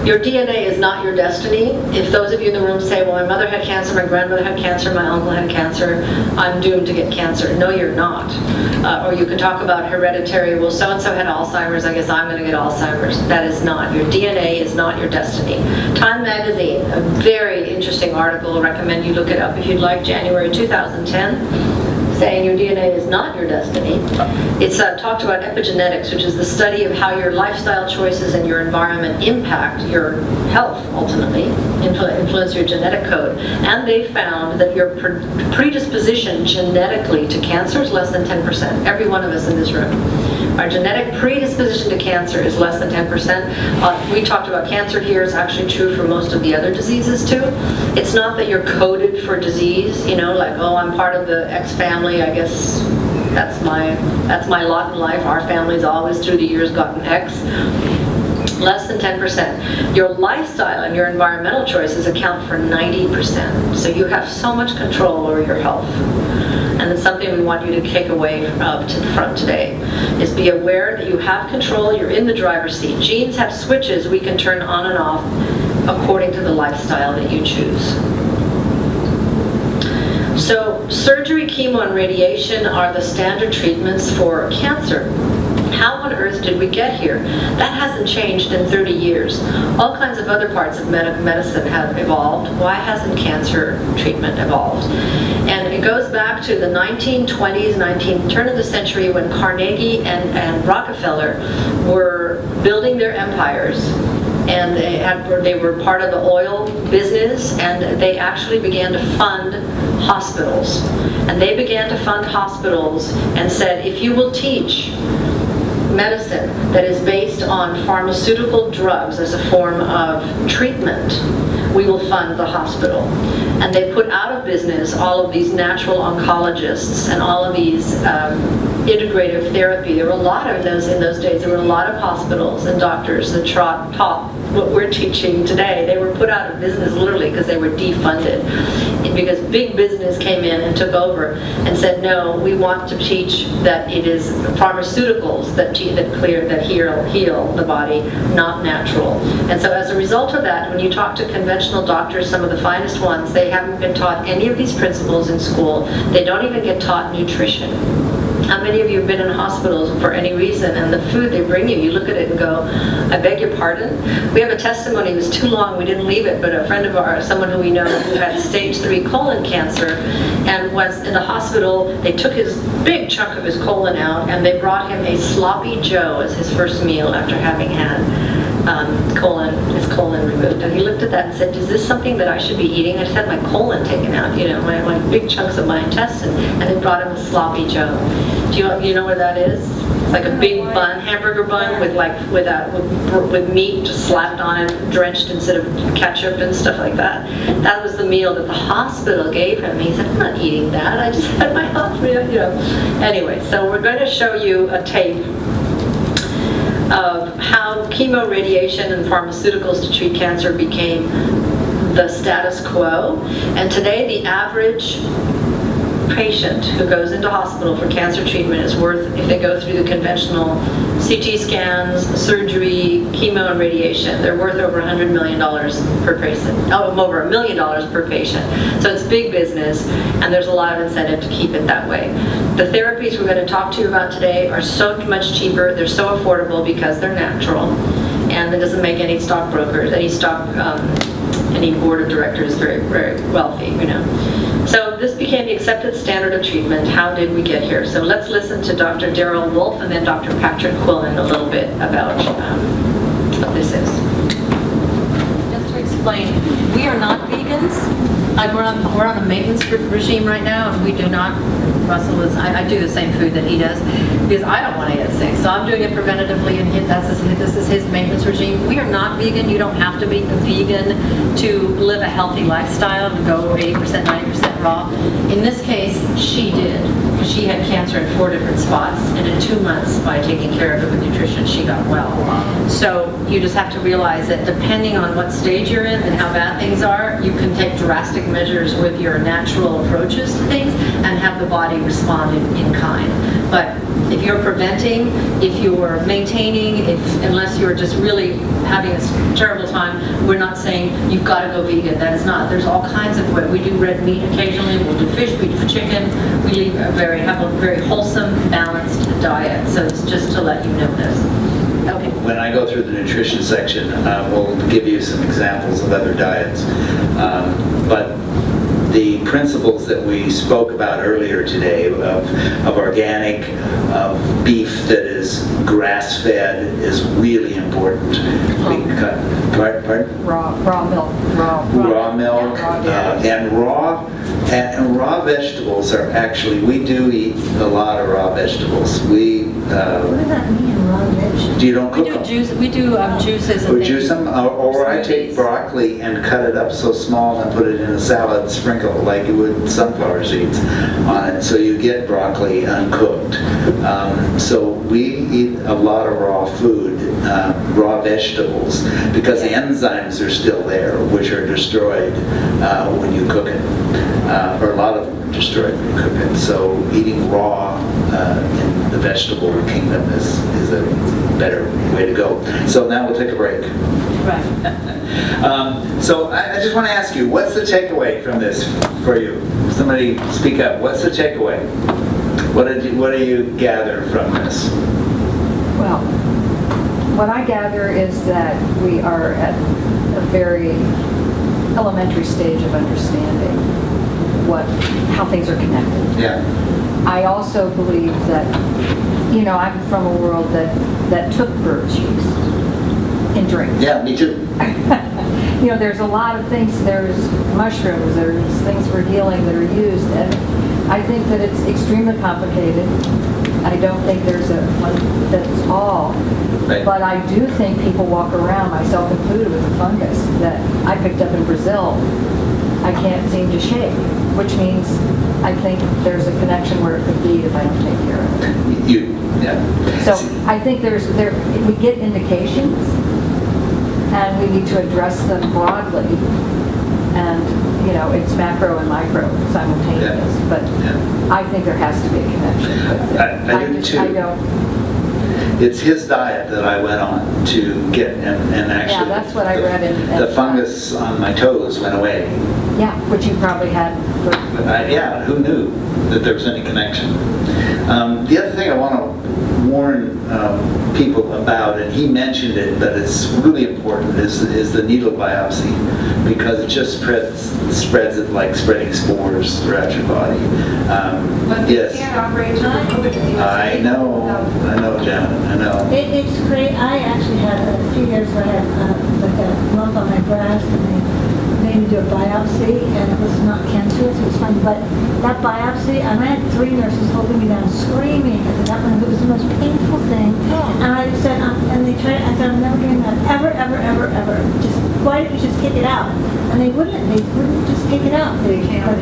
Your DNA is not your destiny. If those of you in the room say, well, my mother had cancer, my grandmother had cancer, my uncle had cancer, I'm doomed to get cancer. No, you're not. Or you can talk about hereditary, well, so-and-so had Alzheimer's, I guess I'm going to get Alzheimer's. That is not. Your DNA is not your destiny. Time Magazine, a very interesting article, I'll recommend you look it up if you'd like, January 2010. Saying your DNA is not your destiny. It's talked about epigenetics, which is the study of how your lifestyle choices and your environment impact your health, ultimately, influence your genetic code. And they found that your predisposition genetically to cancer is less than 10%. Every one of us in this room. Our genetic predisposition to cancer is less than 10%. We talked about cancer here. It's actually true for most of the other diseases too. It's not that you're coded for disease, you know, like, oh, I'm part of the X family, I guess that's my lot in life. Our family's always through the years gotten X. Less than 10%. Your lifestyle and your environmental choices account for 90%. So you have so much control over your health. And it's something we want you to take away from today, is be aware that you have control, you're in the driver's seat. Genes have switches we can turn on and off according to the lifestyle that you choose. So surgery, chemo, and radiation are the standard treatments for cancer. How on earth did we get here? That hasn't changed in 30 years. All kinds of other parts of medicine have evolved. Why hasn't cancer treatment evolved? And it goes back to the 1920s, turn of the century, when Carnegie and Rockefeller were building their empires. And they were part of the oil business, and they actually began to fund hospitals. And they began to fund hospitals and said, if you will teach medicine that is based on pharmaceutical drugs as a form of treatment, we will fund the hospital. And they put out of business all of these natural oncologists and all of these integrative therapy. There were a lot of those in those days. There were a lot of hospitals and doctors that taught what we're teaching today. They were put out of business literally because they were defunded. Because big business came in and took over and said, no, we want to teach that it is pharmaceuticals that heal the body, not natural. And so as a result of that, when you talk to conventional doctors, some of the finest ones, they haven't been taught any of these principles in school. They don't even get taught nutrition. How many of you have been in hospitals for any reason, and the food they bring you, you look at it and go, I beg your pardon? We have a testimony, it was too long, we didn't leave it, but a friend of ours, someone who we know, who had stage 3 colon cancer, and was in the hospital. They took his big chunk of his colon out, and they brought him a sloppy Joe as his first meal after having had his colon removed. And he looked at that and said, is this something that I should be eating? I just had my colon taken out, you know, my big chunks of my intestine. And they brought him a sloppy Joe. Do you know what that is? It's like a big bun, hamburger bun with meat just slapped on it, drenched instead of ketchup and stuff like that. That was the meal that the hospital gave him. He said, I'm not eating that. I just had my health, you know. Anyway, so we're going to show you a tape of how chemo, radiation, and pharmaceuticals to treat cancer became the status quo. And today, the average patient who goes into hospital for cancer treatment is worth, if they go through the conventional CT scans, surgery, chemo, and radiation, they're worth over $100 million per patient. Over $1 million per patient. So it's big business, and there's a lot of incentive to keep it that way. The therapies we're going to talk to you about today are so much cheaper. They're so affordable because they're natural, and it doesn't make any stockbrokers, any board of directors very, very wealthy, you know. So this became the accepted standard of treatment. How did we get here? So let's listen to Dr. Daryl Wolf and then Dr. Patrick Quillen a little bit about what this is. Just to explain, we are not vegans. We're on a maintenance regime right now, and we do not. Russell I do the same food that he does because I don't want to get sick. So I'm doing it preventatively, and this is his maintenance regime. We are not vegan. You don't have to be vegan to live a healthy lifestyle, to go 80%, 90% raw. In this case, she did. She had cancer in 4 different spots, and in 2 months, by taking care of it with nutrition, she got well. So you just have to realize that depending on what stage you're in and how bad things are, you can take drastic measures with your natural approaches to things and have the body respond in kind. But If you're preventing, if you're maintaining, unless you're just really having a terrible time, we're not saying you've got to go vegan. That is not. There's all kinds of ways. We do red meat occasionally. We'll do fish. We do chicken. We have a very wholesome, balanced diet. So it's just to let you know this. Okay. When I go through the nutrition section, we'll give you some examples of other diets. But the principles that we spoke about earlier today of organic, of beef that is grass-fed is really important. Pardon? Raw milk. Raw milk and raw vegetables are actually, we do eat a lot of raw vegetables. What does that mean, raw vegetables? You don't We cook do them. juices. And Or things. juice them, or I take Smoothies. broccoli and cut it up so small and put it in a salad and sprinkle it like you would sunflower seeds on it. So you get broccoli uncooked. So we eat a lot of raw food, raw vegetables, because the enzymes are still there, which are destroyed when you cook it. Or a lot of them are destroyed when you cook it. So eating raw in the vegetable kingdom is a better way to go. So now we'll take a break. Right. So I just want to ask you, what's the takeaway from this for you? Somebody speak up. What's the takeaway? What do you gather from this? Well, what I gather is that we are at a very elementary stage of understanding how things are connected. Yeah. I also believe that, I'm from a world that took bird cheese in drinks. Yeah, me too. There's a lot of things, there's mushrooms, there's things for healing that are used, and I think that it's extremely complicated. I don't think there's one fits all. Right. But I do think people walk around, myself included, with a fungus that I picked up in Brazil. I can't seem to shake, which means I think there's a connection where it could be if I don't take care of it. Yeah. So I think we get indications, and we need to address them broadly, and it's macro and micro simultaneous. Yeah. But Yeah. I think there has to be a connection with it. I do too. I don't. It's his diet that I went on to get, and actually, Yeah, that's what I read in. the fungus on my toes went away. Yeah, which you probably had. Yeah, who knew that there was any connection? The other thing I want to warn people about, and he mentioned it, but it's really important, is the needle biopsy, because it just spreads it like spreading spores throughout your body. But Yes. you can't operate time. I know, Janet, I know. It's great. I actually had a few years where I had like a lump on my breast, and they made me do a biopsy, and it was not cancerous. It was fine, but that biopsy, I had 3 nurses holding me down, screaming at the doctor. It was the most painful thing. And I said, and they tried. I said, I'm never doing that ever, ever, ever, ever. Just why don't you just kick it out? And they wouldn't. They wouldn't just kick it out. They can't.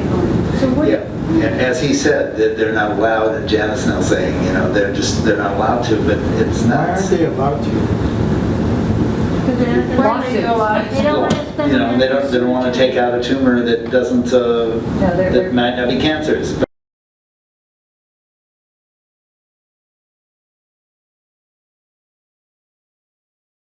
So what? Yeah. As he said, that they're not allowed, and Janet's now saying, they're not allowed to, but it's Why not. aren't they allowed to? Because they don't want to spend. They don't want to take out a tumor that doesn't that might not be cancerous,